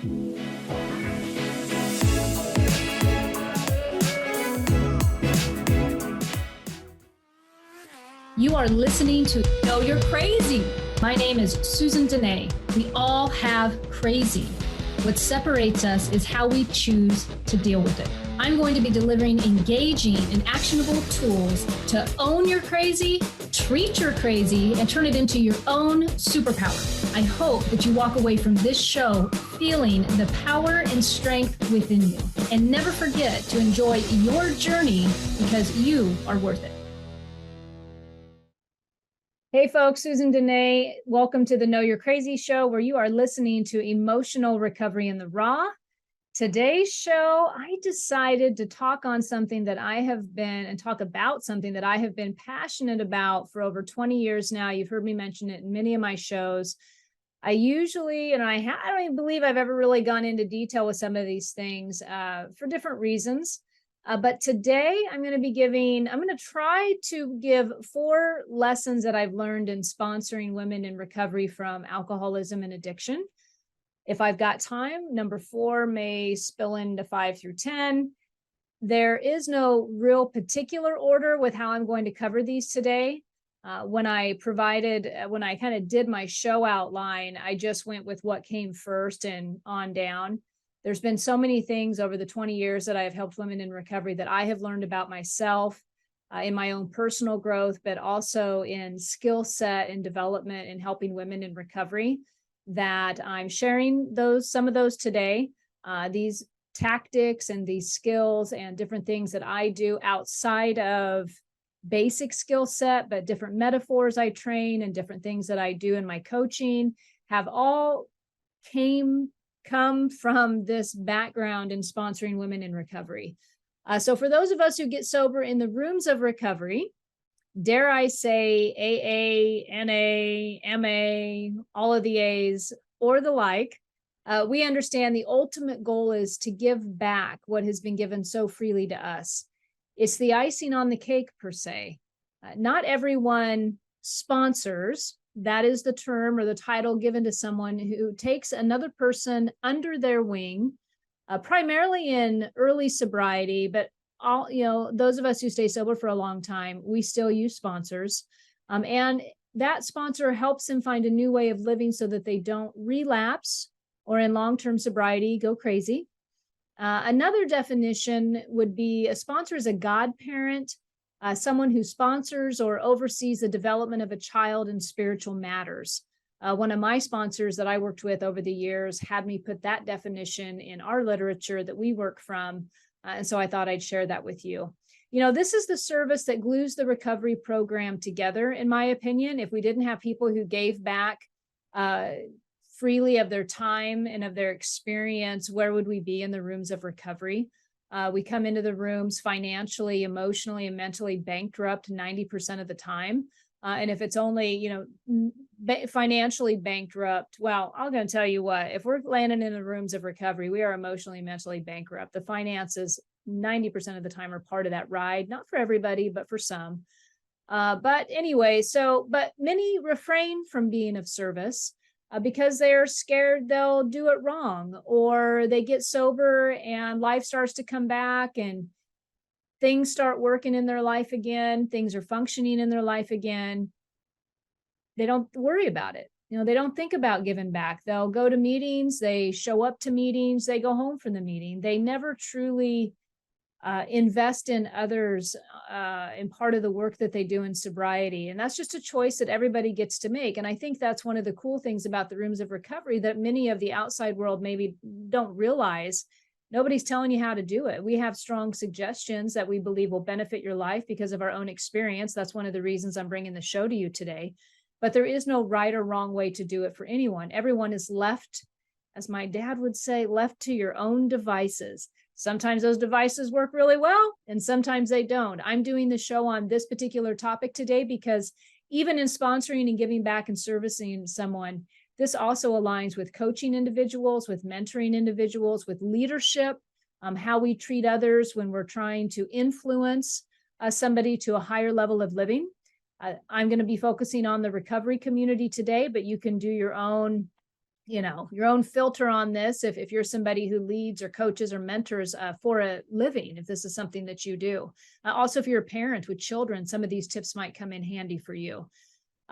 You are listening to Know You're Crazy. My name is Susan Denee. We all have crazy. What separates us is how we choose to deal with it. I'm going to be delivering engaging and actionable tools to own your crazy, treat your crazy, and turn it into your own superpower. I hope that you walk away from this show feeling the power and strength within you. And never forget to enjoy your journey because you are worth it. Hey folks, Susan Denee. Welcome to the Know You're Crazy show, where you are listening to emotional recovery in the raw. Today's show, I decided to talk on something that I have been and talk about something that I have been passionate about for over 20 years now. You've heard me mention it in many of my shows. I usually, and I don't even believe I've ever really gone into detail with some of these things for different reasons. But today I'm going to try to give 4 lessons that I've learned in sponsoring women in recovery from alcoholism and addiction. If I've got time, number 4 may spill into 5 through 10. There is no real particular order with how I'm going to cover these today. When I kind of did my show outline, I just went with what came first and on down. There's been so many things over the 20 years that I have helped women in recovery that I have learned about myself in my own personal growth, but also in skill set and development in helping women in recovery, that I'm sharing some of those today. These tactics and these skills and different things that I do outside of basic skill set, but different metaphors I train and different things that I do in my coaching have all come from this background in sponsoring women in recovery. So for those of us who get sober in the rooms of recovery, dare I say AA, NA, MA, all of the A's or the like, we understand the ultimate goal is to give back what has been given so freely to us. It's the icing on the cake per se. Not everyone sponsors. That is the term or the title given to someone who takes another person under their wing, primarily in early sobriety, but those of us who stay sober for a long time, we still use sponsors. And that sponsor helps them find a new way of living so that they don't relapse or in long-term sobriety go crazy. Another definition would be a sponsor is a godparent, someone who sponsors or oversees the development of a child in spiritual matters. One of my sponsors that I worked with over the years had me put that definition in our literature that we work from. And so I thought I'd share that with you. This is the service that glues the recovery program together, in my opinion. If we didn't have people who gave back freely of their time and of their experience, where would we be in the rooms of recovery? We come into the rooms financially, emotionally, and mentally bankrupt 90% of the time. And if it's only, financially bankrupt, well, I'm going to tell you what, if we're landing in the rooms of recovery, we are emotionally, mentally bankrupt. The finances 90% of the time are part of that ride, not for everybody, but for some. But anyway, but many refrain from being of service because they're scared they'll do it wrong, or they get sober and life starts to come back and things start working in their life again. Things are functioning in their life again. They don't worry about it. They don't think about giving back. They'll go to meetings. They show up to meetings. They go home from the meeting. They never truly invest in others in part of the work that they do in sobriety. And that's just a choice that everybody gets to make. And I think that's one of the cool things about the rooms of recovery that many of the outside world maybe don't realize. Nobody's telling you how to do it. We have strong suggestions that we believe will benefit your life because of our own experience. That's one of the reasons I'm bringing the show to you today. But there is no right or wrong way to do it for anyone. Everyone is left, as my dad would say, left to your own devices. Sometimes those devices work really well, and sometimes they don't. I'm doing the show on this particular topic today because even in sponsoring and giving back and servicing someone, this also aligns with coaching individuals, with mentoring individuals, with leadership, how we treat others when we're trying to influence somebody to a higher level of living. I'm going to be focusing on the recovery community today, but you can do your own your own filter on this if you're somebody who leads or coaches or mentors for a living, if this is something that you do. Also, if you're a parent with children, some of these tips might come in handy for you.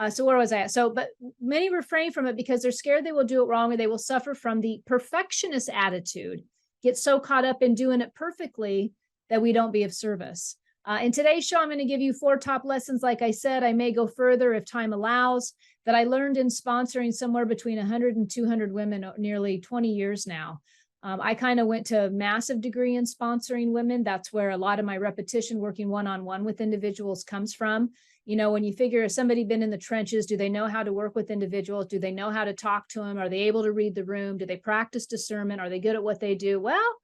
So where was I at? But many refrain from it because they're scared they will do it wrong or they will suffer from the perfectionist attitude, get so caught up in doing it perfectly that we don't be of service. In today's show, I'm going to give you 4 top lessons. Like I said, I may go further if time allows, that I learned in sponsoring somewhere between 100 and 200 women nearly 20 years now. I kind of went to a massive degree in sponsoring women. That's where a lot of my repetition working one-on-one with individuals comes from. When you figure if somebody been in the trenches, do they know how to work with individuals? Do they know how to talk to them? Are they able to read the room? Do they practice discernment? Are they good at what they do? Well,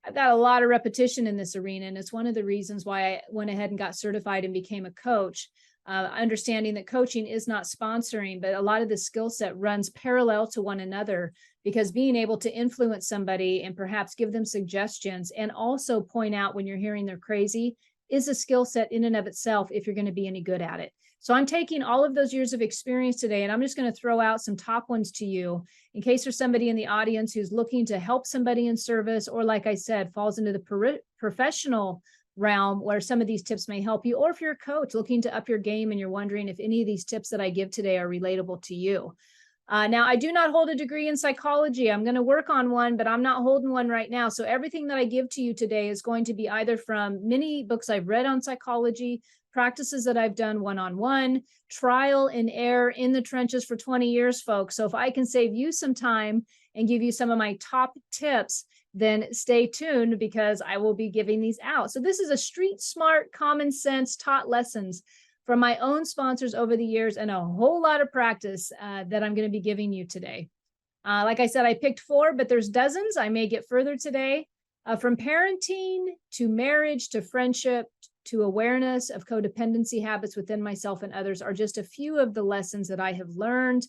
I've got a lot of repetition in this arena, and it's one of the reasons why I went ahead and got certified and became a coach, understanding that coaching is not sponsoring, but a lot of the skill set runs parallel to one another, because being able to influence somebody and perhaps give them suggestions and also point out when you're hearing they're crazy is a skill set in and of itself if you're going to be any good at it. So I'm taking all of those years of experience today, and I'm just going to throw out some top ones to you in case there's somebody in the audience who's looking to help somebody in service, or like I said, falls into the professional realm where some of these tips may help you, or if you're a coach looking to up your game and you're wondering if any of these tips that I give today are relatable to you. Now, I do not hold a degree in psychology. I'm going to work on one, but I'm not holding one right now. So everything that I give to you today is going to be either from many books I've read on psychology, practices that I've done one-on-one, trial and error in the trenches for 20 years, folks. So if I can save you some time and give you some of my top tips, then stay tuned because I will be giving these out. So this is a street smart, common sense taught lessons from my own sponsors over the years and a whole lot of practice that I'm going to be giving you today. Like I said, I picked 4, but there's dozens. I may get further today. From parenting to marriage to friendship to awareness of codependency habits within myself and others are just a few of the lessons that I have learned.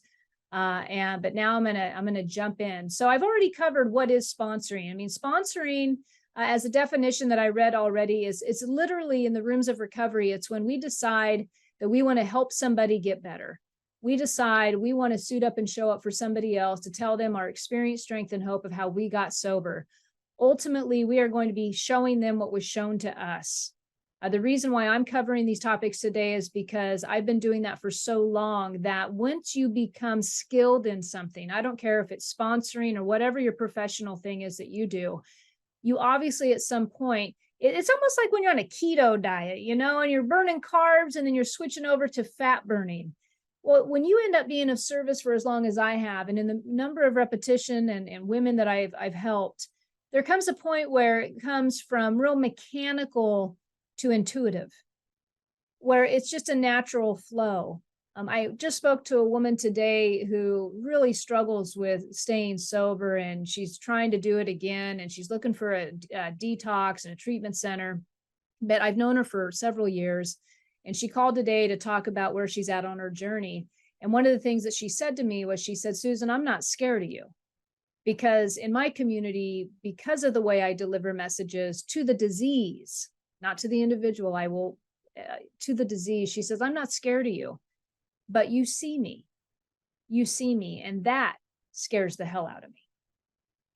But now I'm gonna jump in. So I've already covered what is sponsoring. I mean, sponsoring as a definition that I read already it's literally in the rooms of recovery. It's when we decide that we want to help somebody get better. We decide we want to suit up and show up for somebody else to tell them our experience, strength, and hope of how we got sober. Ultimately, we are going to be showing them what was shown to us. The reason why I'm covering these topics today is because I've been doing that for so long that once you become skilled in something, I don't care if it's sponsoring or whatever your professional thing is that you do, you obviously at some point, it's almost like when you're on a keto diet, and you're burning carbs and then you're switching over to fat burning. Well, when you end up being of service for as long as I have, and in the number of repetition and women that I've helped, there comes a point where it comes from real mechanical to intuitive, where it's just a natural flow. I just spoke to a woman today who really struggles with staying sober, and she's trying to do it again, and she's looking for a detox and a treatment center. But I've known her for several years, and she called today to talk about where she's at on her journey. And one of the things that she said to me was, she said, "Susan, I'm not scared of you, because in my community, because of the way I deliver messages to the disease, not to the individual, I will to the disease," she says, "I'm not scared of you. But you see me, and that scares the hell out of me,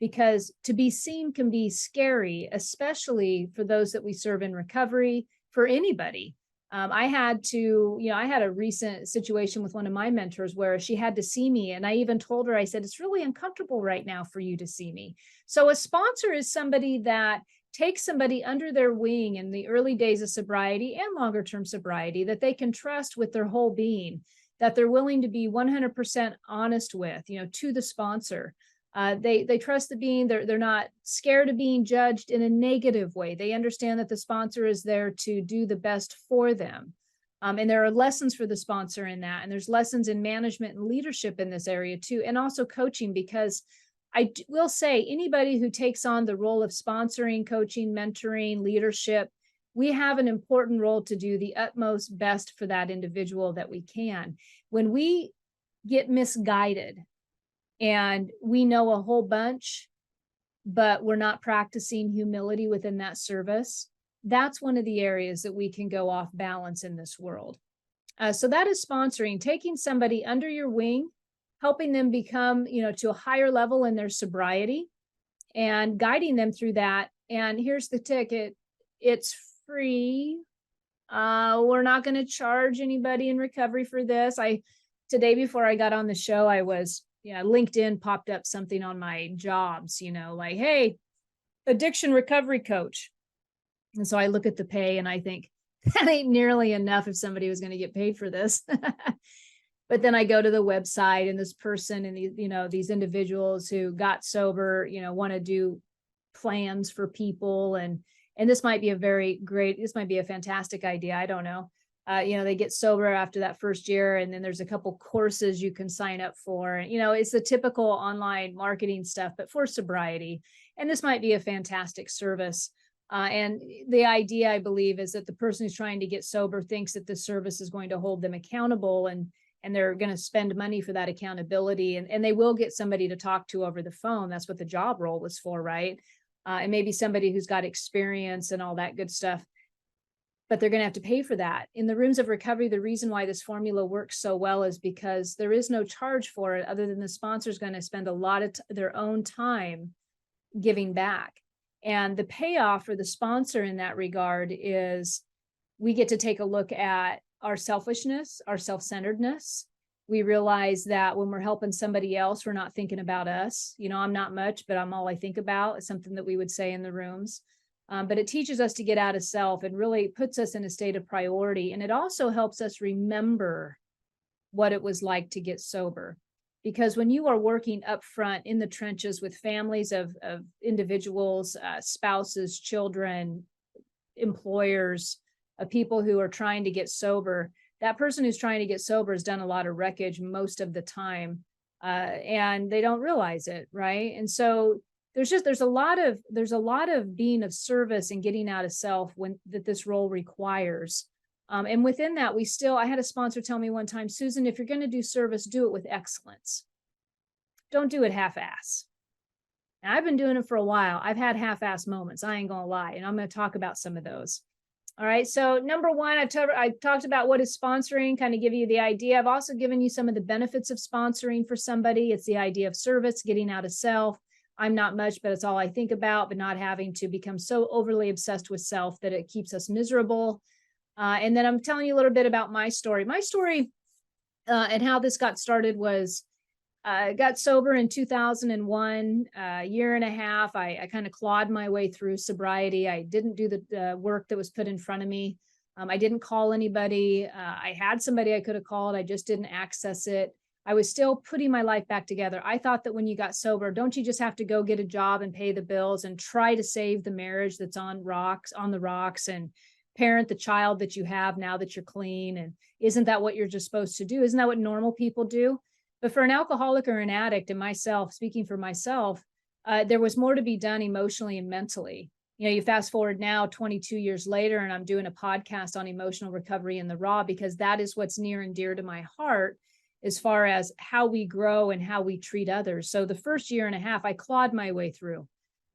because to be seen can be scary, especially for those that we serve in recovery, for anybody." I had a recent situation with one of my mentors where she had to see me, and I even told her, I said, "It's really uncomfortable right now for you to see me." So a sponsor is somebody that takes somebody under their wing in the early days of sobriety and longer term sobriety that they can trust with their whole being, that they're willing to be 100% honest with, to the sponsor. They trust the being. They're not scared of being judged in a negative way. They understand that the sponsor is there to do the best for them. And there are lessons for the sponsor in that. And there's lessons in management and leadership in this area too, and also coaching, because I will say anybody who takes on the role of sponsoring, coaching, mentoring, leadership, we have an important role to do the utmost best for that individual that we can. When we get misguided and we know a whole bunch, but we're not practicing humility within that service, that's one of the areas that we can go off balance in this world. So that is sponsoring, taking somebody under your wing helping them become, to a higher level in their sobriety and guiding them through that. And here's the ticket. It's free. We're not going to charge anybody in recovery for this. Today before I got on the show, LinkedIn popped up something on my jobs, like, hey, addiction recovery coach. And so I look at the pay and I think that ain't nearly enough if somebody was going to get paid for this. But then I go to the website, and this person and these individuals who got sober, want to do plans for people. And this might be this might be a fantastic idea. I don't know. They get sober after that first year, and then there's a couple courses you can sign up for. It's the typical online marketing stuff, but for sobriety. And this might be a fantastic service. And the idea, I believe, is that the person who's trying to get sober thinks that the service is going to hold them accountable, and they're going to spend money for that accountability, and they will get somebody to talk to over the phone. That's what the job role was for, right? And maybe somebody who's got experience and all that good stuff, but they're going to have to pay for that. In the rooms of recovery, the reason why this formula works so well is because there is no charge for it, other than the sponsor's going to spend a lot of their own time giving back. And the payoff for the sponsor in that regard is we get to take a look at our selfishness, our self-centeredness. We realize that when we're helping somebody else, we're not thinking about us. I'm not much, but I'm all I think about. It's something that we would say in the rooms. But it teaches us to get out of self and really puts us in a state of priority. And it also helps us remember what it was like to get sober. Because when you are working up front in the trenches with families of individuals, spouses, children, employers, of people who are trying to get sober, that person who's trying to get sober has done a lot of wreckage most of the time, and they don't realize it, right? And so there's a lot of being of service and getting out of self that this role requires. And within that, I had a sponsor tell me one time, Susan, if you're going to do service, do it with excellence. Don't do it half-ass. And I've been doing it for a while. I've had half-ass moments. I ain't gonna lie, and I'm going to talk about some of those. All right. So number one, I talked about what is sponsoring, kind of give you the idea. I've also given you some of the benefits of sponsoring for somebody. It's the idea of service, getting out of self. I'm not much, but it's all I think about, but not having to become so overly obsessed with self that it keeps us miserable. And then I'm telling you a little bit about my story. My story and how this got started was got sober in 2001, a year and a half. I kind of clawed my way through sobriety. I didn't do the work that was put in front of me. I didn't call anybody. I had somebody I could have called. I just didn't access it. I was still putting my life back together. I thought that when you got sober, don't you just have to go get a job and pay the bills and try to save the marriage that's on the rocks, and parent the child that you have now that you're clean? And isn't that what you're just supposed to do? Isn't that what normal people do? But for an alcoholic or an addict, and myself, speaking for myself, there was more to be done emotionally and mentally. You fast forward now 22 years later, and I'm doing a podcast on emotional recovery in the raw, because that is what's near and dear to my heart as far as how we grow and how we treat others. So the first year and a half, I clawed my way through.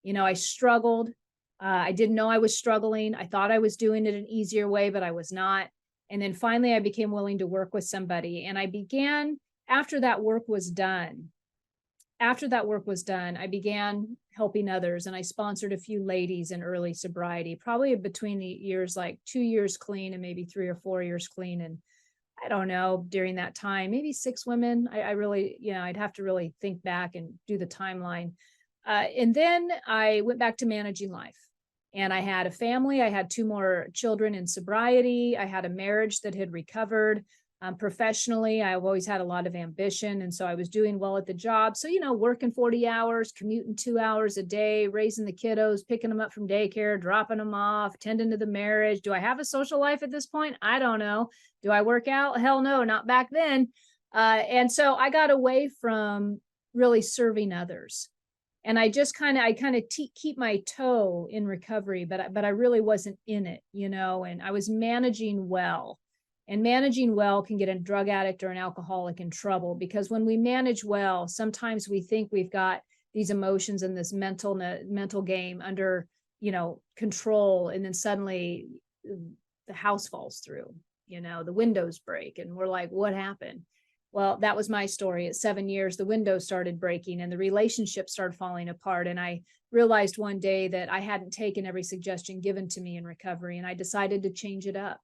I struggled. I didn't know I was struggling. I thought I was doing it an easier way, but I was not. And then finally, I became willing to work with somebody. And I began, after that work was done, I began helping others. And I sponsored a few ladies in early sobriety, probably between the years, like 2 years clean and maybe 3 or 4 years clean. And I don't know, during that time, maybe 6 women. I really, I'd have to really think back and do the timeline. And then I went back to managing life. And I had a family. I had 2 more children in sobriety. I had a marriage that had recovered. Professionally, I've always had a lot of ambition. And so I was doing well at the job. So, working 40 hours, commuting 2 hours a day, raising the kiddos, picking them up from daycare, dropping them off, tending to the marriage. Do I have a social life at this point? I don't know. Do I work out? Hell no, not back then. And so I got away from really serving others. And I just kind of keep my toe in recovery, but I really wasn't in it, and I was managing well. And managing well can get a drug addict or an alcoholic in trouble, because when we manage well, sometimes we think we've got these emotions and this mental game under, control. And then suddenly the house falls through, the windows break, and we're like, what happened? Well, that was my story. At 7 years, the windows started breaking and the relationship started falling apart. And I realized one day that I hadn't taken every suggestion given to me in recovery, and I decided to change it up.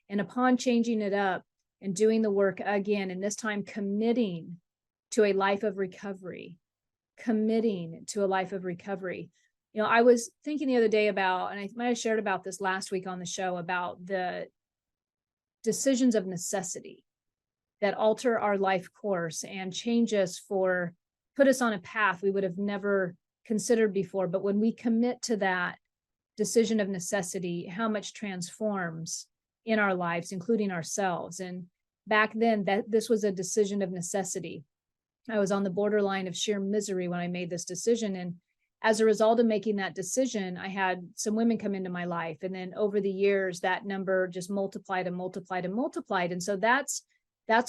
And upon changing it up and doing the work again, and this time committing to a life of recovery, I was thinking the other day about, and I might have shared about this last week on the show, about the decisions of necessity that alter our life course and change us put us on a path we would have never considered before. But when we commit to that decision of necessity, how much transforms in our lives, including ourselves. And back then, this was a decision of necessity. I was on the borderline of sheer misery when I made this decision. And as a result of making that decision, I had some women come into my life. And then over the years, that number just multiplied and multiplied and multiplied. And so that's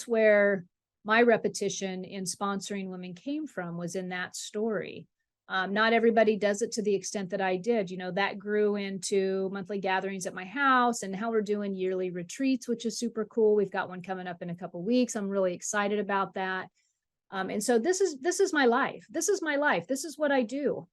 where my repetition in sponsoring women came from, was in that story. Not everybody does it to the extent that I did. That grew into monthly gatherings at my house, and now we're doing yearly retreats, which is super cool. We've got one coming up in a couple of weeks. I'm really excited about that. And so this is my life. This is my life. This is what I do.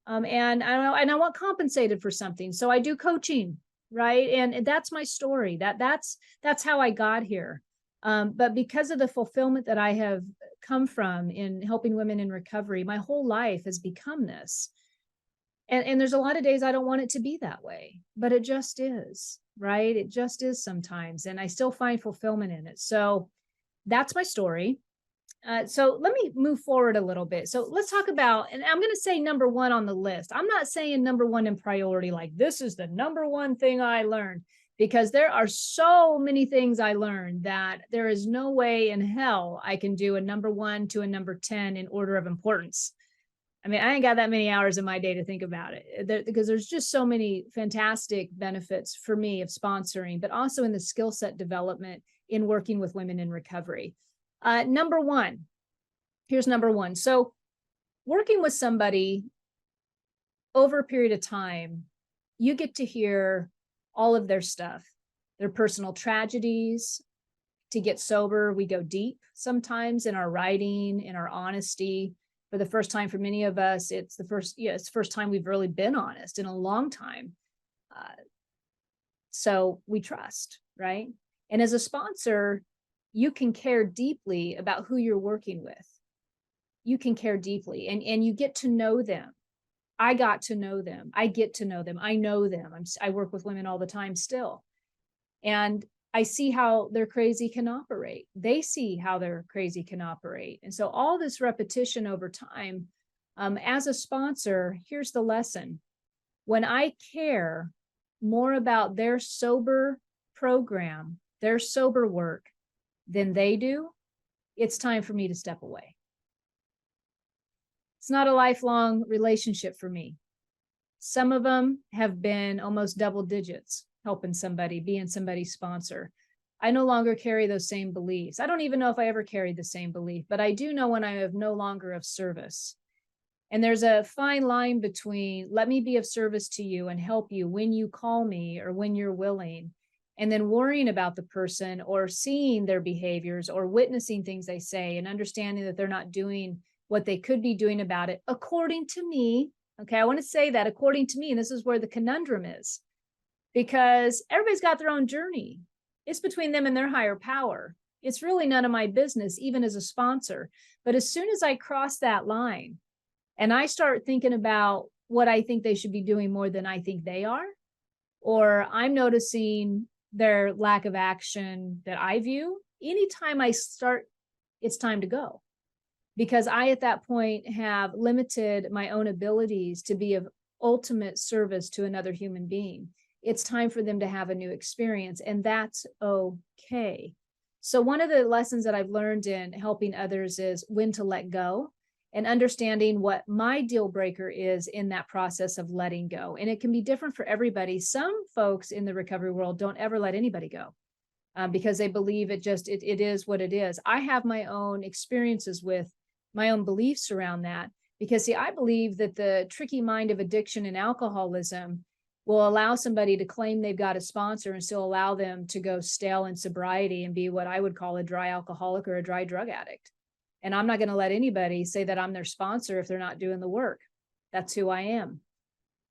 And I want compensated for something. So I do coaching, right? And that's my story. That's how I got here. But because of the fulfillment that I have come from in helping women in recovery, my whole life has become this. And there's a lot of days I don't want it to be that way, but it just is, right? It just is sometimes. And I still find fulfillment in it. So that's my story. So let me move forward a little bit. So let's talk about, and I'm going to say number one on the list. I'm not saying number one in priority, like this is the number one thing I learned, because there are so many things I learned that there is no way in hell I can do a number 1 to a number 10 in order of importance. I mean, I ain't got that many hours in my day to think about it, because there's just so many fantastic benefits for me of sponsoring, but also in the skill set development in working with women in recovery. Number one, here's number one. So working with somebody over a period of time, you get to hear all of their stuff, their personal tragedies. To get sober, we go deep sometimes in our writing, in our honesty. For the first time for many of us, it's the first time we've really been honest in a long time. So we trust, right? And as a sponsor, you can care deeply about who you're working with. You can care deeply, and you get to know them. I got to know them. I get to know them. I know them. I work with women all the time still. And I see how their crazy can operate. They see how their crazy can operate. And so all this repetition over time, as a sponsor, here's the lesson. When I care more about their sober program, their sober work than they do, it's time for me to step away. It's not a lifelong relationship for me. Some of them have been almost double digits, helping somebody, being somebody's sponsor. I no longer carry those same beliefs. I don't even know if I ever carried the same belief, but I do know when I am no longer of service. And there's a fine line between let me be of service to you and help you when you call me or when you're willing, and then worrying about the person or seeing their behaviors or witnessing things they say and understanding that they're not doing what they could be doing about it, according to me. Okay, I want to say that according to me, and this is where the conundrum is, because everybody's got their own journey. It's between them and their higher power. It's really none of my business, even as a sponsor. But as soon as I cross that line and I start thinking about what I think they should be doing more than I think they are, or I'm noticing their lack of action that I view, anytime I start, it's time to go. Because I, at that point, have limited my own abilities to be of ultimate service to another human being. It's time for them to have a new experience, and that's okay. So one of the lessons that I've learned in helping others is when to let go and understanding what my deal breaker is in that process of letting go. And it can be different for everybody. Some folks in the recovery world don't ever let anybody go because they believe it is what it is. I have my own experiences with my own beliefs around that, because see, I believe that the tricky mind of addiction and alcoholism, will allow somebody to claim they've got a sponsor and still allow them to go stale in sobriety and be what I would call a dry alcoholic or a dry drug addict. And I'm not going to let anybody say that I'm their sponsor if they're not doing the work. That's who I am.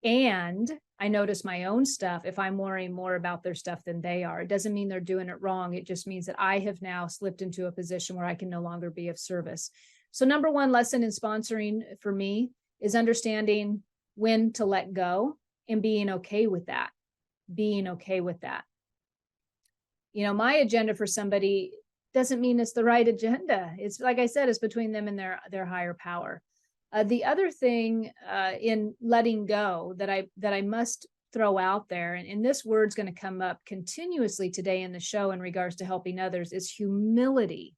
And I notice my own stuff if I'm worrying more about their stuff than they are. It doesn't mean they're doing it wrong. It just means that I have now slipped into a position where I can no longer be of service. So number one lesson in sponsoring for me is understanding when to let go and being okay with that. Being okay with that. You know, my agenda for somebody doesn't mean it's the right agenda. It's like I said, it's between them and their higher power. The other thing in letting go that I must throw out there, and this word's going to come up continuously today in the show in regards to helping others, is humility.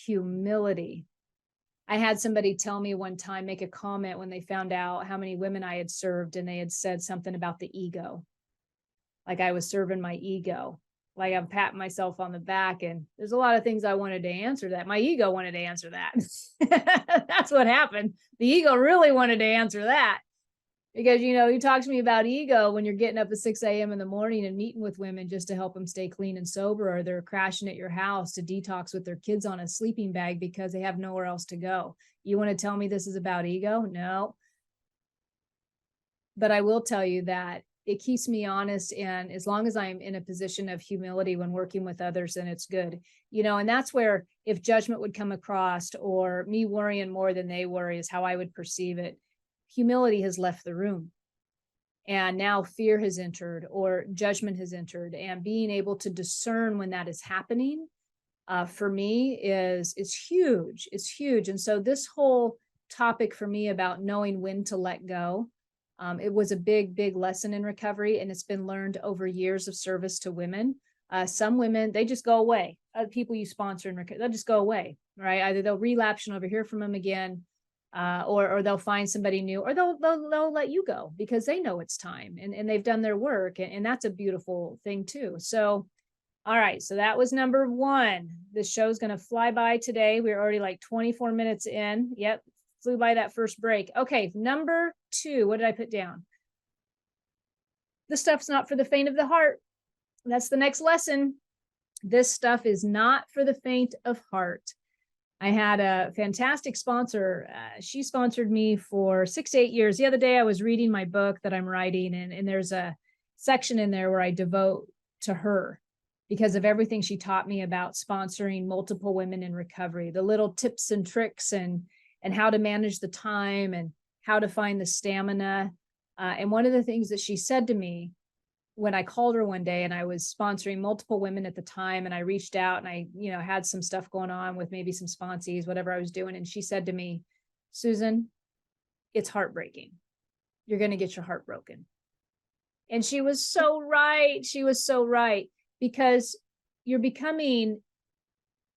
Humility. I had somebody tell me one time, make a comment when they found out how many women I had served, and they had said something about the ego. Like I was serving my ego. Like I'm patting myself on the back, and there's a lot of things I wanted to answer that. My ego wanted to answer that. That's what happened. The ego really wanted to answer that because, you know, you talk to me about ego when you're getting up at 6 a.m. in the morning and meeting with women just to help them stay clean and sober, or they're crashing at your house to detox with their kids on a sleeping bag because they have nowhere else to go. You want to tell me this is about ego? No. But I will tell you that it keeps me honest. And as long as I'm in a position of humility when working with others, then it's good, you know, and that's where if judgment would come across or me worrying more than they worry is how I would perceive it. Humility has left the room. And now fear has entered or judgment has entered, and being able to discern when that is happening for me is huge. It's huge. And so this whole topic for me about knowing when to let go, it was a big, big lesson in recovery, and it's been learned over years of service to women. Some women, they just go away. Other people you sponsor in recovery, they'll just go away, right? Either they'll relapse and never hear from them again, or they'll find somebody new, or they'll let you go because they know it's time and they've done their work, and that's a beautiful thing too. So, all right, so that was number one. This show's going to fly by today. We're already like 24 minutes in. Yep. Flew by that first break. Okay, number two, what did I put down? This stuff's not for the faint of the heart. That's the next lesson. This stuff is not for the faint of heart. I had a fantastic sponsor. She sponsored me for 6 to 8 years. The other day I was reading my book that I'm writing, and there's a section in there where I devote to her because of everything she taught me about sponsoring multiple women in recovery, the little tips and tricks and how to manage the time and how to find the stamina. And one of the things that she said to me when I called her one day, and I was sponsoring multiple women at the time, and I reached out and I, you know, had some stuff going on with maybe some sponsees, whatever I was doing. And she said to me, Susan, it's heartbreaking. You're going to get your heart broken. And she was so right. She was so right, because you're becoming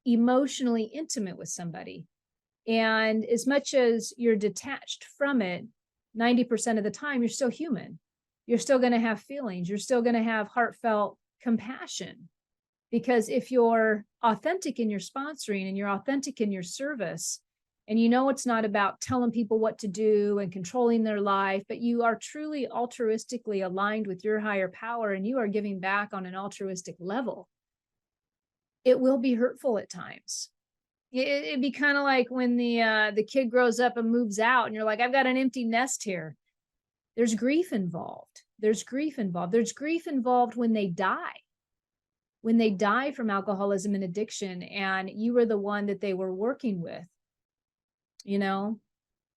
emotionally intimate with somebody. And as much as you're detached from it, 90% of the time, you're still human. You're still going to have feelings. You're still going to have heartfelt compassion. Because if you're authentic in your sponsoring and you're authentic in your service, and you know it's not about telling people what to do and controlling their life, but you are truly altruistically aligned with your higher power and you are giving back on an altruistic level, it will be hurtful at times. It'd be kind of like when the kid grows up and moves out and you're like, I've got an empty nest here. There's grief involved. There's grief involved. There's grief involved when they die. When they die from alcoholism and addiction, and you were the one that they were working with. You know,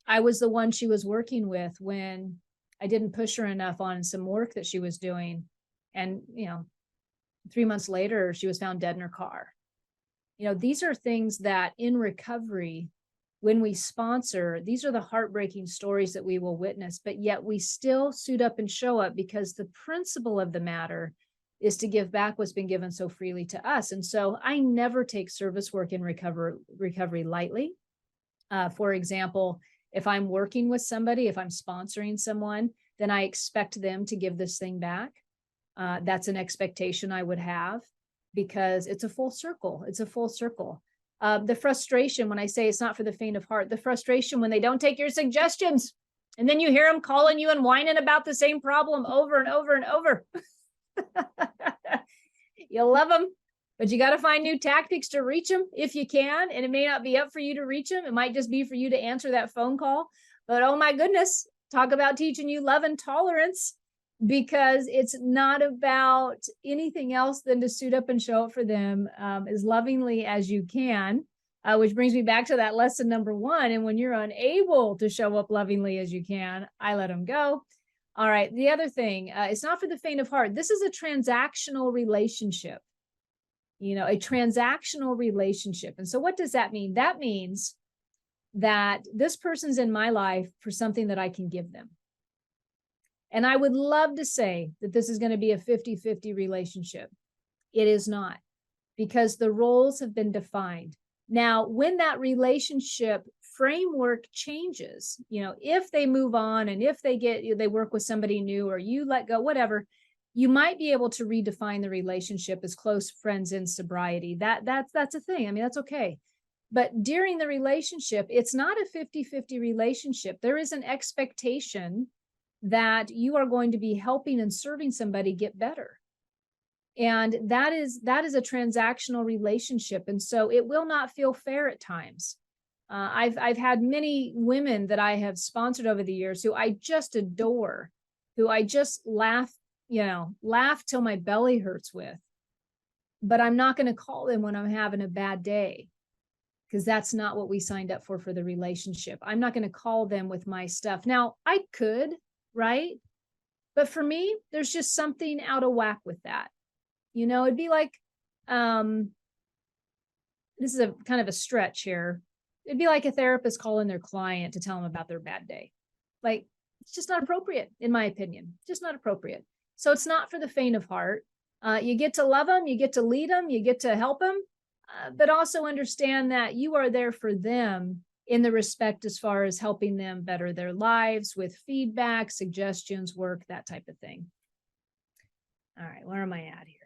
I was the one she was working with when I didn't push her enough on some work that she was doing. And, you know, 3 months later, she was found dead in her car. You know, these are things that in recovery, when we sponsor, these are the heartbreaking stories that we will witness, but yet we still suit up and show up because the principle of the matter is to give back what's been given so freely to us. And so I never take service work in recovery lightly. For example, if I'm working with somebody, if I'm sponsoring someone, then I expect them to give this thing back. That's an expectation I would have, because it's a full circle. It's a full circle. The frustration when I say it's not for the faint of heart, the frustration when they don't take your suggestions. And then you hear them calling you and whining about the same problem over and over and over. You love them, but you got to find new tactics to reach them if you can. And it may not be up for you to reach them. It might just be for you to answer that phone call. But oh my goodness, talk about teaching you love and tolerance, because it's not about anything else than to suit up and show up for them as lovingly as you can. Which brings me back to that lesson number 1. And when you're unable to show up lovingly as you can, I let them go. All right. The other thing, it's not for the faint of heart. This is a transactional relationship, a transactional relationship. And so what does that mean? That means that this person's in my life for something that I can give them. And I would love to say that this is going to be a 50-50 relationship. It is not, because the roles have been defined. Now, when that relationship framework changes, if they move on and if they work with somebody new, or you let go, whatever, you might be able to redefine the relationship as close friends in sobriety. That's a thing. I mean, that's okay. But during the relationship, it's not a 50-50 relationship. There is an expectation that you are going to be helping and serving somebody get better. And that is a transactional relationship. And so it will not feel fair at times. I've had many women that I have sponsored over the years who I just adore, who I just laugh till my belly hurts with. But I'm not going to call them when I'm having a bad day, because that's not what we signed up for the relationship. I'm not going to call them with my stuff. Now, I could, right? But for me, there's just something out of whack with that. It'd be like, this is a kind of a stretch here. It'd be like a therapist calling their client to tell them about their bad day. Like, it's just not appropriate, in my opinion, just not appropriate. So it's not for the faint of heart. You get to love them, you get to lead them, you get to help them, but also understand that you are there for them in the respect as far as helping them better their lives with feedback, suggestions, work, that type of thing. All right, where am I at here?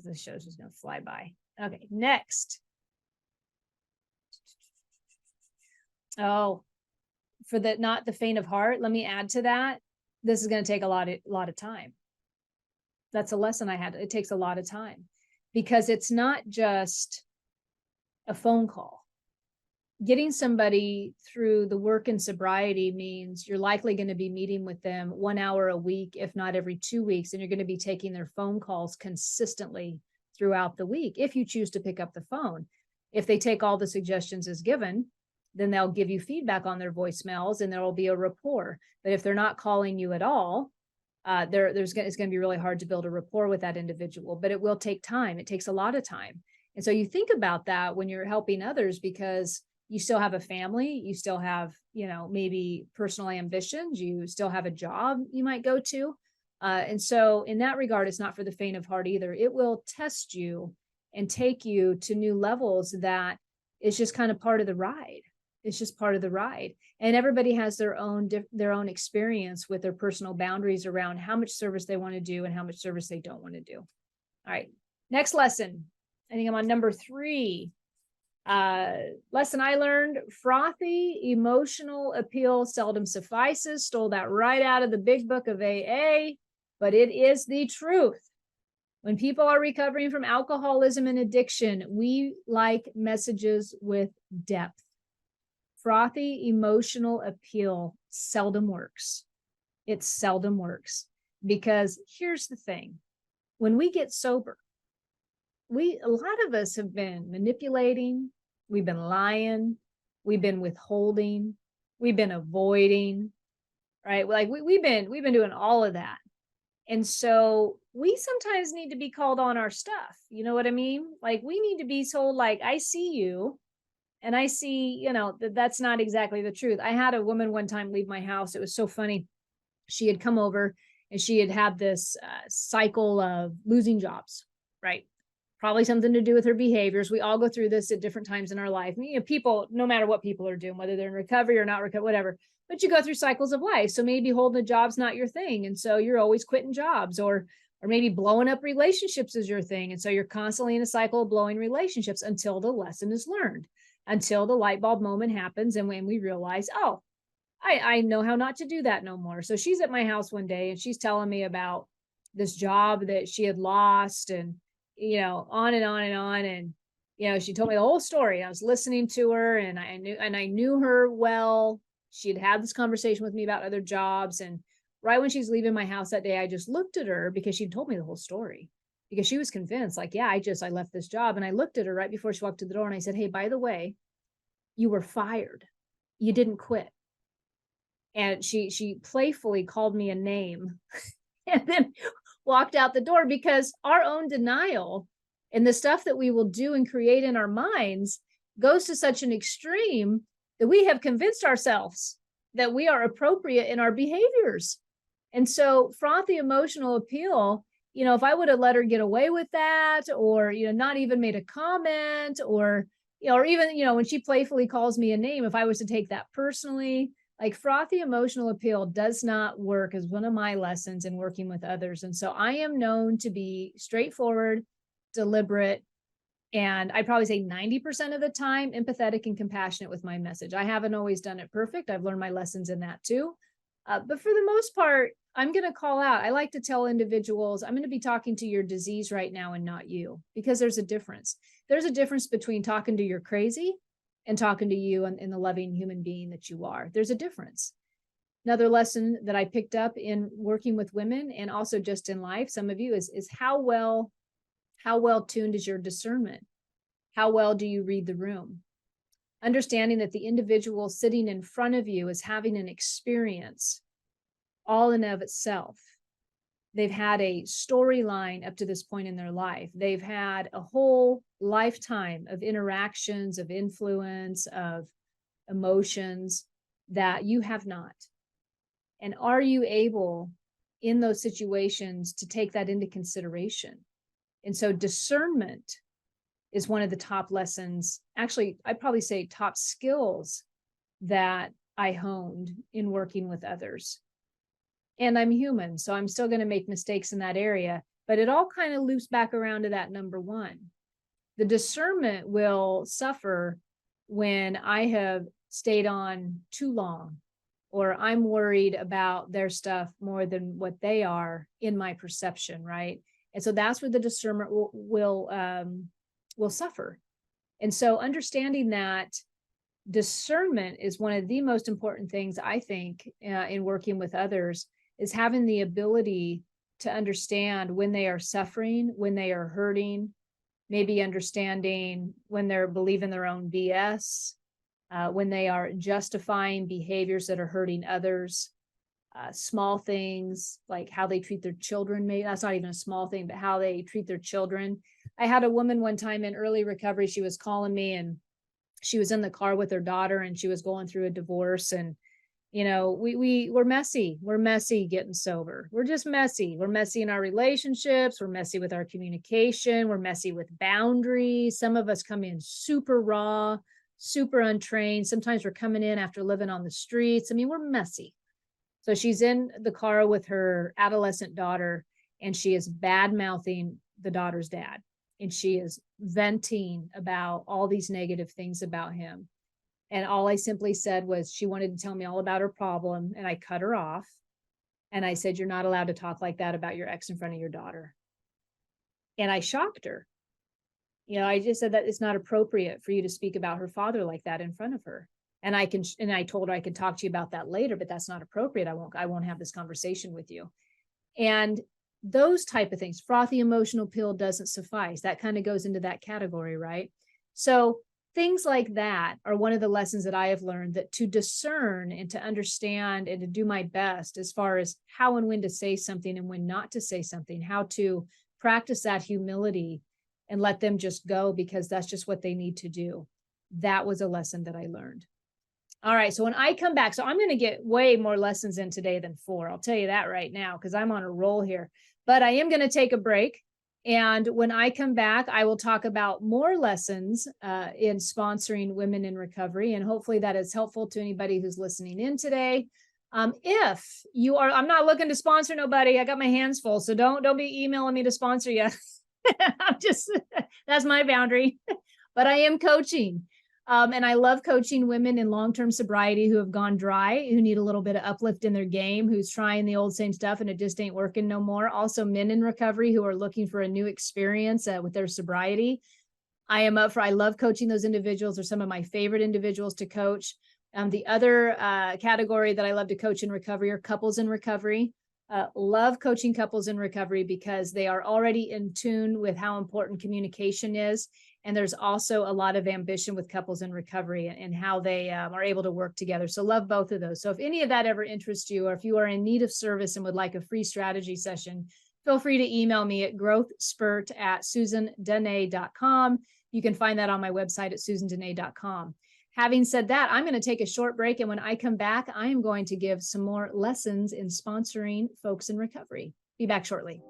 This show's just going to fly by. Okay, next. Oh, for the not the faint of heart, let me add to that. This is going to take a lot of time. That's a lesson I had. It takes a lot of time, because it's not just a phone call. Getting somebody through the work in sobriety means you're likely going to be meeting with them 1 hour a week, if not every 2 weeks, and you're going to be taking their phone calls consistently throughout the week, if you choose to pick up the phone. If they take all the suggestions as given, then they'll give you feedback on their voicemails and there will be a rapport. But if they're not calling you at all, it's going to be really hard to build a rapport with that individual, but it will take time. It takes a lot of time. And so you think about that when you're helping others, because you still have a family, you still have, maybe personal ambitions, you still have a job you might go to. And so in that regard, it's not for the faint of heart either. It will test you and take you to new levels that is just kind of part of the ride. It's just part of the ride. And everybody has their own experience with their personal boundaries around how much service they want to do and how much service they don't want to do. All right, next lesson. I think I'm on number 3. Lesson I learned: frothy emotional appeal seldom suffices. Stole that right out of the big book of AA, but it is the truth. When people are recovering from alcoholism and addiction, we like messages with depth. Frothy emotional appeal seldom works. It seldom works, because here's the thing. When we get sober, a lot of us have been manipulating, we've been lying, we've been withholding, we've been avoiding, right? Like we've been doing all of that. And so we sometimes need to be called on our stuff. You know what I mean? Like, we need to be told, like, I see you, and I see, that's not exactly the truth. I had a woman one time leave my house. It was so funny. She had come over and she had this cycle of losing jobs, right? Probably something to do with her behaviors. We all go through this at different times in our life. People, no matter what people are doing, whether they're in recovery or not recovery, whatever, but you go through cycles of life. So maybe holding a job's not your thing. And so you're always quitting jobs, or maybe blowing up relationships is your thing. And so you're constantly in a cycle of blowing relationships until the lesson is learned, until the light bulb moment happens. And when we realize, oh, I know how not to do that no more. So she's at my house one day and she's telling me about this job that she had lost and, on and on and on. And, she told me the whole story. I was listening to her and I knew her well. She had had this conversation with me about other jobs. And right when she's leaving my house that day, I just looked at her because she told me the whole story, because she was convinced, like, yeah, I left this job. And I looked at her right before she walked to the door and I said, hey, by the way, you were fired. You didn't quit. And she playfully called me a name and then walked out the door, because our own denial and the stuff that we will do and create in our minds goes to such an extreme that we have convinced ourselves that we are appropriate in our behaviors. And so frothy emotional appeal, if I would have let her get away with that, or, not even made a comment, or, or even, when she playfully calls me a name, if I was to take that personally, like, frothy emotional appeal does not work, as one of my lessons in working with others. And so I am known to be straightforward, deliberate, and I'd probably say 90% of the time empathetic and compassionate with my message. I haven't always done it perfect. I've learned my lessons in that too. But for the most part, I'm going to call out. I like to tell individuals, I'm going to be talking to your disease right now and not you, because there's a difference. There's a difference between talking to your crazy and talking to you and the loving human being that you are. There's a difference. Another lesson that I picked up in working with women, and also just in life, some of you, is how well tuned is your discernment? How well do you read the room? Understanding that the individual sitting in front of you is having an experience all in of itself. They've had a storyline up to this point in their life. They've had a whole lifetime of interactions, of influence, of emotions that you have not. And are you able in those situations to take that into consideration? And so discernment is one of the top lessons. Actually, I'd probably say top skills that I honed in working with others. And I'm human, so I'm still going to make mistakes in that area, but it all kind of loops back around to that number one. The discernment will suffer when I have stayed on too long, or I'm worried about their stuff more than what they are in my perception, right? And so that's where the discernment will suffer. And so understanding that discernment is one of the most important things, I think, in working with others, is having the ability to understand when they are suffering, when they are hurting, maybe understanding when they're believing their own BS, when they are justifying behaviors that are hurting others, small things like how they treat their children. Maybe that's not even a small thing, but how they treat their children. I had a woman one time in early recovery, she was calling me and she was in the car with her daughter and she was going through a divorce. And we're messy. We're messy getting sober. We're just messy. We're messy in our relationships. We're messy with our communication. We're messy with boundaries. Some of us come in super raw, super untrained. Sometimes we're coming in after living on the streets. I mean, we're messy. So she's in the car with her adolescent daughter and she is bad mouthing the daughter's dad. And she is venting about all these negative things about him. And all I simply said was, she wanted to tell me all about her problem. And I cut her off. And I said, you're not allowed to talk like that about your ex in front of your daughter. And I shocked her. I just said that it's not appropriate for you to speak about her father like that in front of her. And I told her I could talk to you about that later, but that's not appropriate. I won't have this conversation with you. And those type of things, frothy emotional pill doesn't suffice. That kind of goes into that category, right? So things like that are one of the lessons that I have learned, that to discern and to understand and to do my best as far as how and when to say something and when not to say something, how to practice that humility and let them just go because that's just what they need to do. That was a lesson that I learned. All right. So when I come back, so I'm going to get way more lessons in today than 4. I'll tell you that right now, because I'm on a roll here, but I am going to take a break. And when I come back, I will talk about more lessons in sponsoring women in recovery. And hopefully that is helpful to anybody who's listening in today. If you are, I'm not looking to sponsor nobody. I got my hands full. So don't be emailing me to sponsor you. I'm just, that's my boundary, but I am coaching. And I love coaching women in long-term sobriety who have gone dry, who need a little bit of uplift in their game, who's trying the old same stuff and it just ain't working no more. Also men in recovery who are looking for a new experience with their sobriety. I love coaching those individuals. They're some of my favorite individuals to coach. The other category that I love to coach in recovery are couples in recovery. Love coaching couples in recovery because they are already in tune with how important communication is. And there's also a lot of ambition with couples in recovery and how they are able to work together. So love both of those. So if any of that ever interests you, or if you are in need of service and would like a free strategy session, feel free to email me at growthspurt@susandenee.com. You can find that on my website at susandenee.com. Having said that, I'm going to take a short break. And when I come back, I am going to give some more lessons in sponsoring folks in recovery. Be back shortly.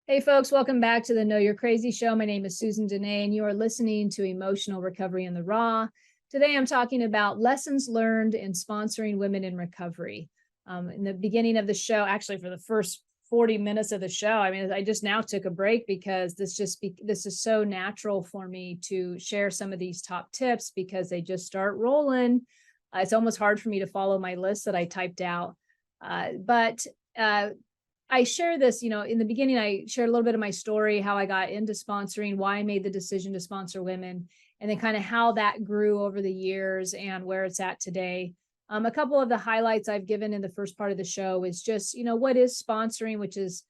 Hey folks, welcome back to the Know You're Crazy show. My name is Susan Denee and you are listening to Emotional Recovery in the Raw. Today I'm talking about lessons learned in sponsoring women in recovery. In the beginning of the show, actually for the first 40 minutes of the show, I just now took a break because this is so natural for me to share some of these top tips because they just start rolling. It's almost hard for me to follow my list that I typed out. But I share this, in the beginning, I shared a little bit of my story, how I got into sponsoring, why I made the decision to sponsor women, and then kind of how that grew over the years and where it's at today. A couple of the highlights I've given in the first part of the show is just, what is sponsoring, which is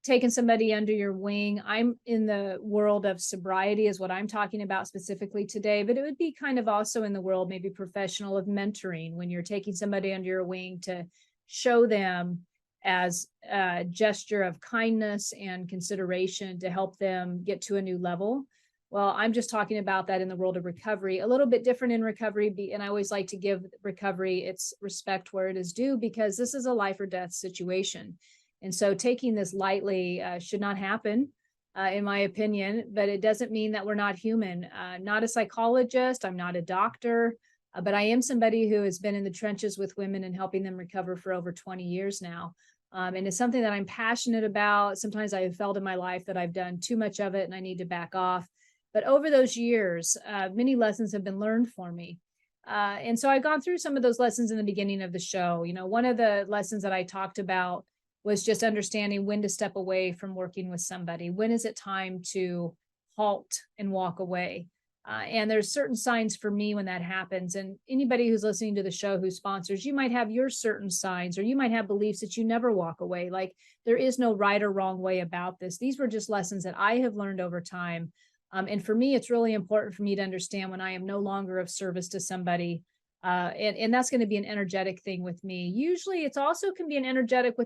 taking somebody under your wing. I'm in the world of sobriety is what I'm talking about specifically today, but it would be kind of also in the world, maybe professional, of mentoring, when you're taking somebody under your wing to show them as a gesture of kindness and consideration to help them get to a new level. Well, I'm just talking about that in the world of recovery, a little bit different in recovery. And I always like to give recovery its respect where it is due, because this is a life or death situation. And so taking this lightly should not happen, in my opinion, but it doesn't mean that we're not human. Not a psychologist, I'm not a doctor, but I am somebody who has been in the trenches with women and helping them recover for over 20 years now. And it's something that I'm passionate about. Sometimes I have felt in my life that I've done too much of it and I need to back off. But over those years, many lessons have been learned for me. And so I've gone through some of those lessons in the beginning of the show. One of the lessons that I talked about was just understanding when to step away from working with somebody. When is it time to halt and walk away? And there's certain signs for me when that happens. And anybody who's listening to the show who sponsors, you might have your certain signs, or you might have beliefs that you never walk away. Like, there is no right or wrong way about this. These were just lessons that I have learned over time. And for me, it's really important for me to understand when I am no longer of service to somebody. And that's going to be an energetic thing with me. Usually it's also can be an energetic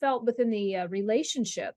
felt within the relationship.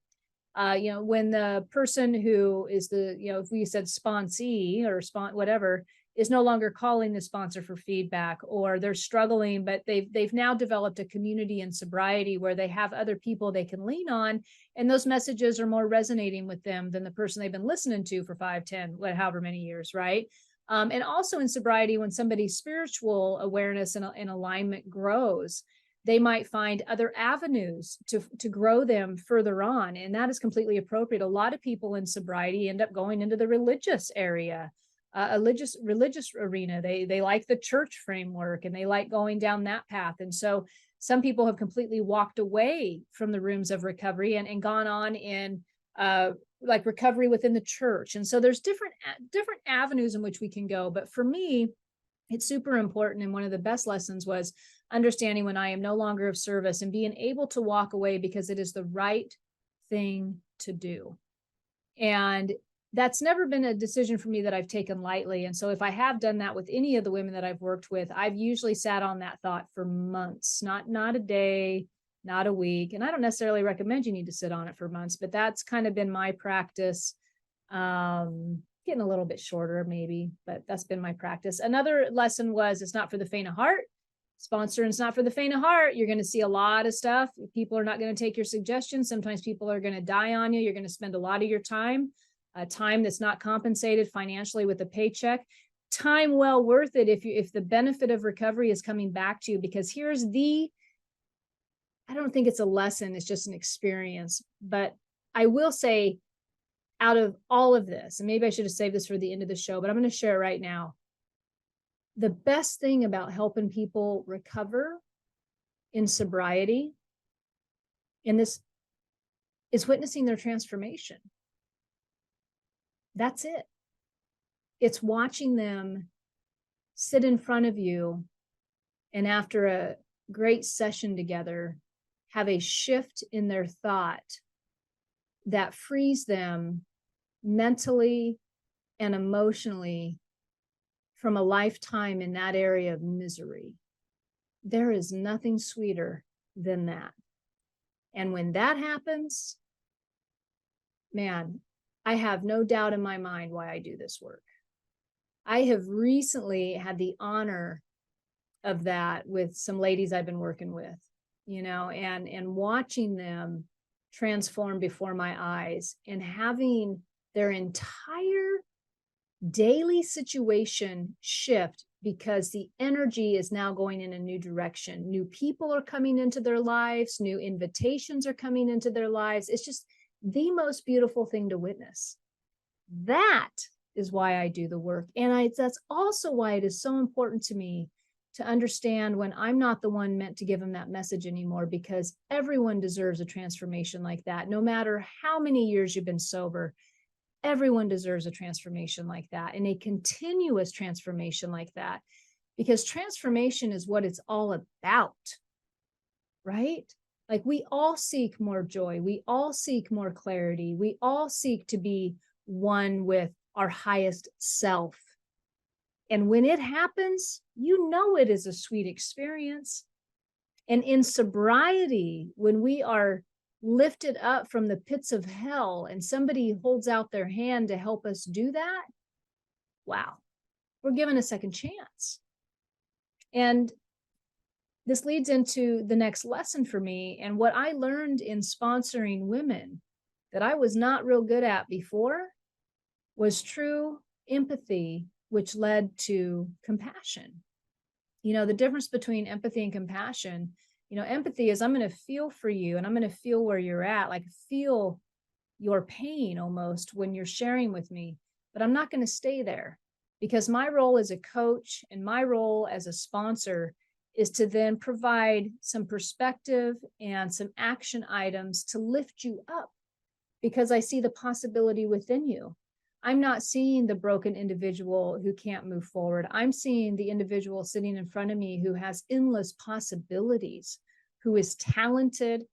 When the person who is if we said sponsee or whatever, is no longer calling the sponsor for feedback, or they're struggling, but they've now developed a community in sobriety where they have other people they can lean on, and those messages are more resonating with them than the person they've been listening to for 5, 10, however many years, right? And also in sobriety, when somebody's spiritual awareness and alignment grows, they might find other avenues to grow them further on. And that is completely appropriate. A lot of people in sobriety end up going into the religious area, a religious arena. They like the church framework and they like going down that path. And so some people have completely walked away from the rooms of recovery and gone on in like recovery within the church. And so there's different avenues in which we can go. But for me, it's super important. And one of the best lessons was understanding when I am no longer of service and being able to walk away because it is the right thing to do. And that's never been a decision for me that I've taken lightly. And so if I have done that with any of the women that I've worked with, I've usually sat on that thought for months, not a day, not a week. And I don't necessarily recommend you need to sit on it for months, but that's kind of been my practice. Getting a little bit shorter maybe, but that's been my practice. Another lesson was it's not for the faint of heart. Sponsoring is not for the faint of heart. You're going to see a lot of stuff. People are not going to take your suggestions. Sometimes people are going to die on you. You're going to spend a lot of your time that's not compensated financially with a paycheck. Time well worth it if the benefit of recovery is coming back to you, because here's the I don't think it's a lesson, it's just an experience. But I will say, out of all of this, and maybe I should have saved this for the end of the show, but I'm going to share it right now. The best thing about helping people recover in sobriety, in this, is witnessing their transformation. That's it. It's watching them sit in front of you and after a great session together, have a shift in their thought that frees them mentally and emotionally from a lifetime in that area of misery. There is nothing sweeter than that. And when that happens, man, I have no doubt in my mind why I do this work. I have recently had the honor of that with some ladies I've been working with, and watching them transform before my eyes and having their entire daily situation shift because the energy is now going in a new direction. New people are coming into their lives, new invitations are coming into their lives. It's just the most beautiful thing to witness. That is why I do the work. And that's also why it is so important to me to understand when I'm not the one meant to give them that message anymore, because everyone deserves a transformation like that. No matter how many years you've been sober, everyone deserves a transformation like that, and a continuous transformation like that, because transformation is what it's all about, right? Like, we all seek more joy. We all seek more clarity. We all seek to be one with our highest self. And when it happens, it is a sweet experience. And in sobriety, when we are lifted up from the pits of hell and somebody holds out their hand to help us do that, wow, we're given a second chance. And this leads into the next lesson for me, and what I learned in sponsoring women that I was not real good at before was true empathy, which led to compassion. The difference between empathy and compassion, empathy is I'm going to feel for you and I'm going to feel where you're at, like feel your pain almost when you're sharing with me, but I'm not going to stay there, because my role as a coach and my role as a sponsor is to then provide some perspective and some action items to lift you up, because I see the possibility within you. I'm not seeing the broken individual who can't move forward. I'm seeing the individual sitting in front of me who has endless possibilities, who is talented,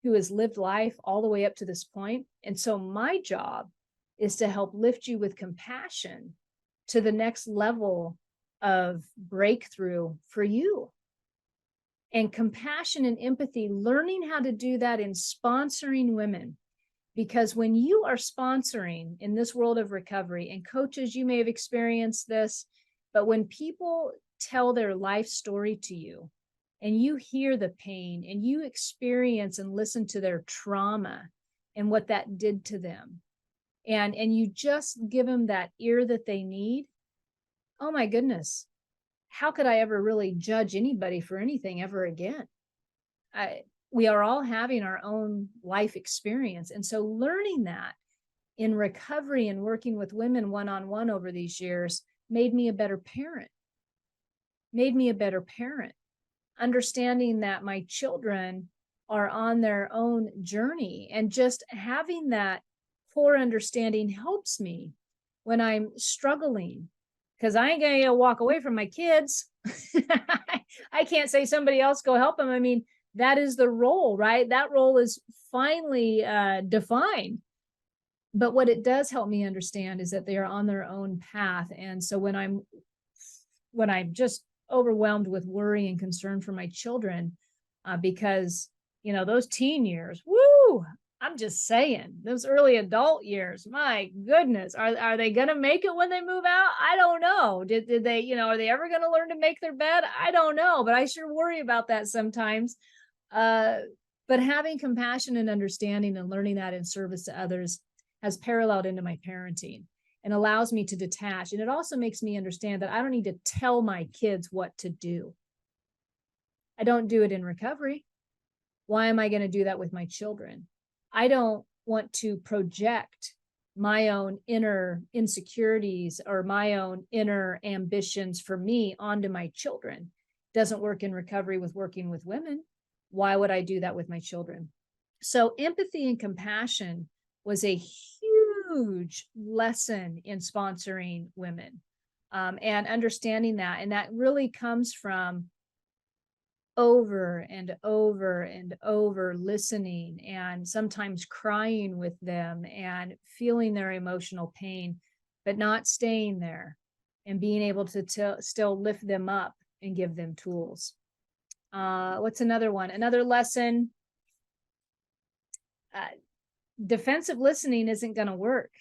who has lived life all the way up to this point. And so my job is to help lift you with compassion to the next level of breakthrough for you. And compassion and empathy, learning how to do that in sponsoring women. Because when you are sponsoring in this world of recovery, and coaches, you may have experienced this, but when people tell their life story to you and you hear the pain and you experience and listen to their trauma and what that did to them, and you just give them that ear that they need, oh my goodness, how could I ever really judge anybody for anything ever again? We are all having our own life experience. And so learning that in recovery and working with women one-on-one over these years made me a better parent, understanding that my children are on their own journey. And just having that core understanding helps me when I'm struggling, because I ain't going to walk away from my kids. I can't say somebody else go help them. I mean, that is the role, right? That role is finally defined. But what it does help me understand is that they are on their own path. And so when I'm just overwhelmed with worry and concern for my children, because, those teen years, woo, I'm just saying, those early adult years, my goodness, are they going to make it when they move out? I don't know. Did they, are they ever going to learn to make their bed? I don't know, but I sure worry about that sometimes. But having compassion and understanding and learning that in service to others has paralleled into my parenting and allows me to detach. And it also makes me understand that I don't need to tell my kids what to do. I don't do it in recovery. Why am I going to do that with my children? I don't want to project my own inner insecurities or my own inner ambitions for me onto my children. Doesn't work in recovery with working with women. Why would I do that with my children? So empathy and compassion was a huge lesson in sponsoring women, and understanding that. And that really comes from over and over and over listening and sometimes crying with them and feeling their emotional pain, but not staying there and being able to still lift them up and give them tools. What's another one? Another lesson, defensive listening isn't going to work.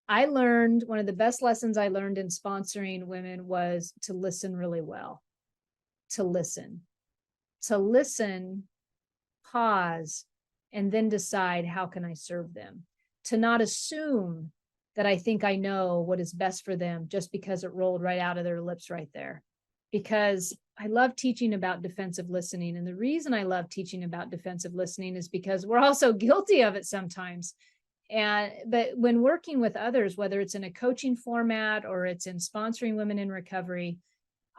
I learned one of the best lessons I learned in sponsoring women was to listen really well, to listen, pause, and then decide, how can I serve them? To not assume that I think I know what is best for them just because it rolled right out of their lips right there. Because I love teaching about defensive listening. And the reason I love teaching about defensive listening is because we're also guilty of it sometimes. But when working with others, whether it's in a coaching format or it's in sponsoring women in recovery,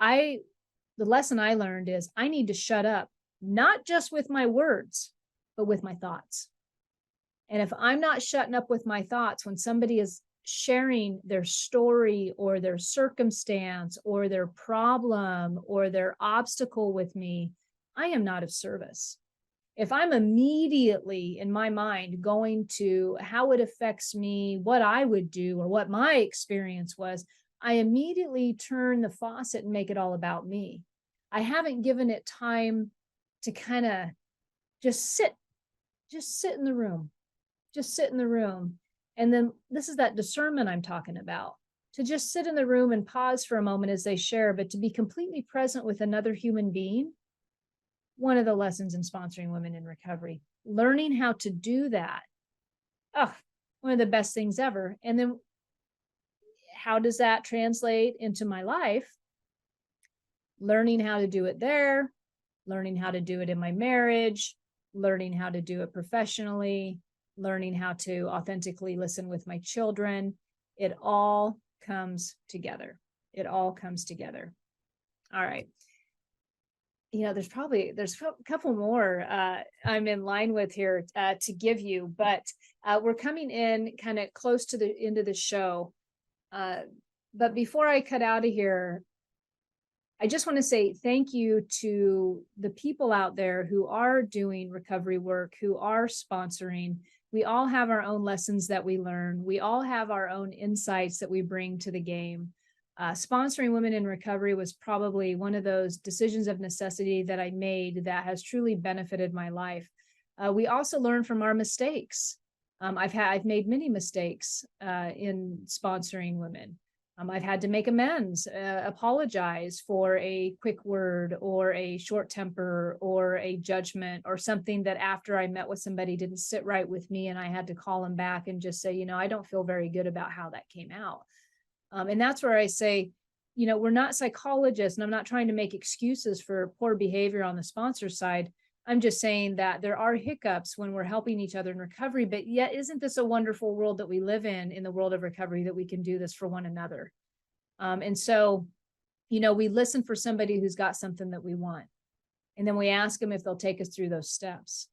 the lesson I learned is I need to shut up, not just with my words, but with my thoughts. And if I'm not shutting up with my thoughts when somebody is sharing their story or their circumstance or their problem or their obstacle with me, I am not of service. If I'm immediately in my mind going to how it affects me, what I would do, or what my experience was, I immediately turn the faucet and make it all about me. I haven't given it time to kind of just sit in the room, And then this is that discernment I'm talking about, to just sit in the room and pause for a moment as they share, but to be completely present with another human being. One of the lessons in sponsoring women in recovery, learning how to do that. Oh, one of the best things ever. And then how does that translate into my life? Learning how to do it there, learning how to do it in my marriage, learning how to do it professionally, learning how to authentically listen with my children. It all comes together. It all comes together. All right. There's a couple more I'm in line with here to give you, but we're coming in kind of close to the end of the show. But before I cut out of here, I just want to say thank you to the people out there who are doing recovery work, who are sponsoring. We all have our own lessons that we learn. We all have our own insights that we bring to the game. Sponsoring women in recovery was probably one of those decisions of necessity that I made that has truly benefited my life. We also learn from our mistakes. I've made many mistakes in sponsoring women. I've had to make amends, apologize for a quick word or a short temper or a judgment or something that after I met with somebody didn't sit right with me, and I had to call them back and just say, I don't feel very good about how that came out. And that's where I say, we're not psychologists, and I'm not trying to make excuses for poor behavior on the sponsor side. I'm just saying that there are hiccups when we're helping each other in recovery, but yet isn't this a wonderful world that we live in the world of recovery, that we can do this for one another? And so, we listen for somebody who's got something that we want, and then we ask them if they'll take us through those steps.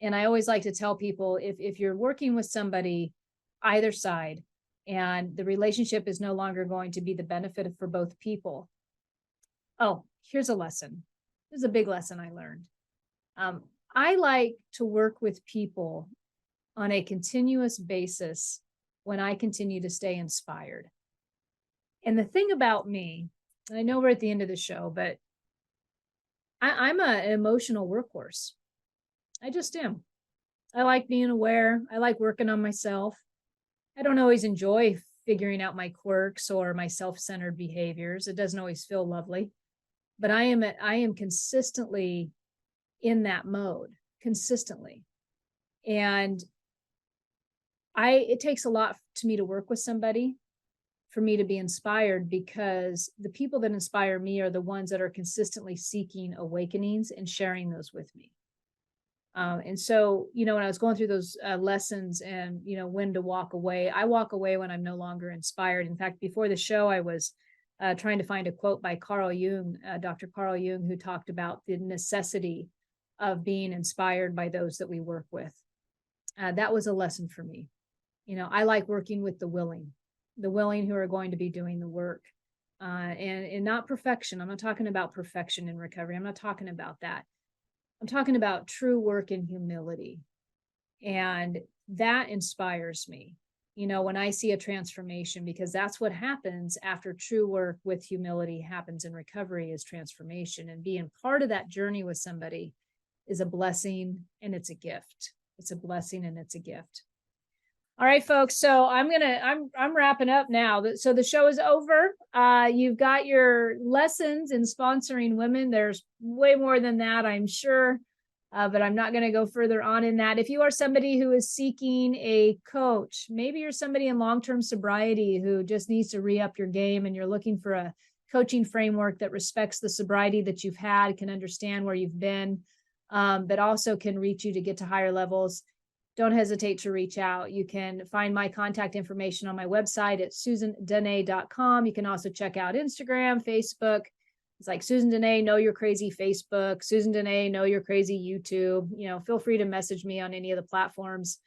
And I always like to tell people, if you're working with somebody, either side, and the relationship is no longer going to be the benefit for both people. Oh, here's a lesson. Here's a big lesson I learned. I like to work with people on a continuous basis when I continue to stay inspired. And the thing about me, and I know we're at the end of the show, but I'm an emotional workhorse. I just am. I like being aware. I like working on myself. I don't always enjoy figuring out my quirks or my self-centered behaviors. It doesn't always feel lovely, but I am consistently in that mode, consistently. And it takes a lot to me to work with somebody, for me to be inspired, because the people that inspire me are the ones that are consistently seeking awakenings and sharing those with me. And so, when I was going through those lessons and, when to walk away, I walk away when I'm no longer inspired. In fact, before the show, I was trying to find a quote by Carl Jung, Dr. Carl Jung, who talked about the necessity of being inspired by those that we work with. That was a lesson for me. I like working with the willing who are going to be doing the work, and not perfection. I'm not talking about perfection in recovery. I'm not talking about that. I'm talking about true work and humility. And that inspires me, when I see a transformation, because that's what happens after true work with humility happens in recovery, is transformation. And being part of that journey with somebody is a blessing and it's a gift. It's a blessing and it's a gift. All right, folks. So I'm wrapping up now. So the show is over. You've got your lessons in sponsoring women. There's way more than that, I'm sure, but I'm not going to go further on in that. If you are somebody who is seeking a coach, maybe you're somebody in long-term sobriety who just needs to re-up your game, and you're looking for a coaching framework that respects the sobriety that you've had, can understand where you've been, but also can reach you to get to higher levels, don't hesitate to reach out. You can find my contact information on my website at susandenee.com. You can also check out Instagram, Facebook. It's like Susan Denee, Know You're Crazy Facebook, Susan Denee, Know You're Crazy YouTube. Feel free to message me on any of the platforms.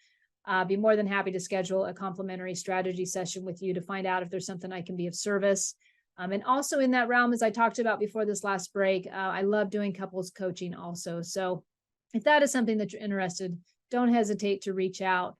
Be more than happy to schedule a complimentary strategy session with you to find out if there's something I can be of service. And also in that realm, as I talked about before this last break, I love doing couples coaching also. So if that is something that you're interested, don't hesitate to reach out.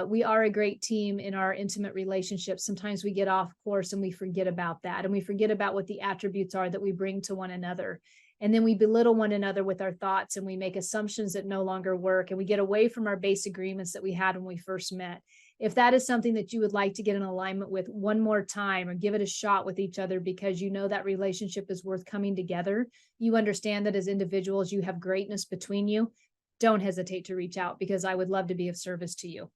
We are a great team in our intimate relationships. Sometimes we get off course and we forget about that. And we forget about what the attributes are that we bring to one another. And then we belittle one another with our thoughts, and we make assumptions that no longer work. And we get away from our base agreements that we had when we first met. If that is something that you would like to get in alignment with one more time, or give it a shot with each other because that relationship is worth coming together, you understand that as individuals, you have greatness between you, don't hesitate to reach out, because I would love to be of service to you.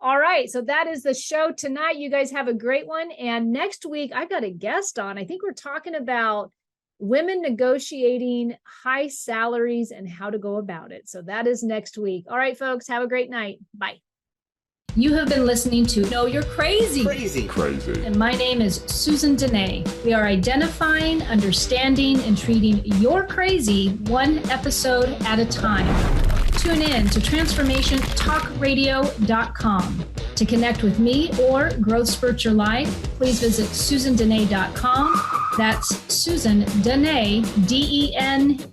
All right. So that is the show tonight. You guys have a great one. And next week, I've got a guest on. I think we're talking about women negotiating high salaries and how to go about it. So that is next week. All right, folks, have a great night. Bye. You have been listening to Know You're Crazy. Crazy. And my name is Susan Denee. We are identifying, understanding, and treating your crazy one episode at a time. Tune in to transformationtalkradio.com. To connect with me or Growth Spurt Your Life, please visit susandenee.com. That's Susan Denee, DENEE.com.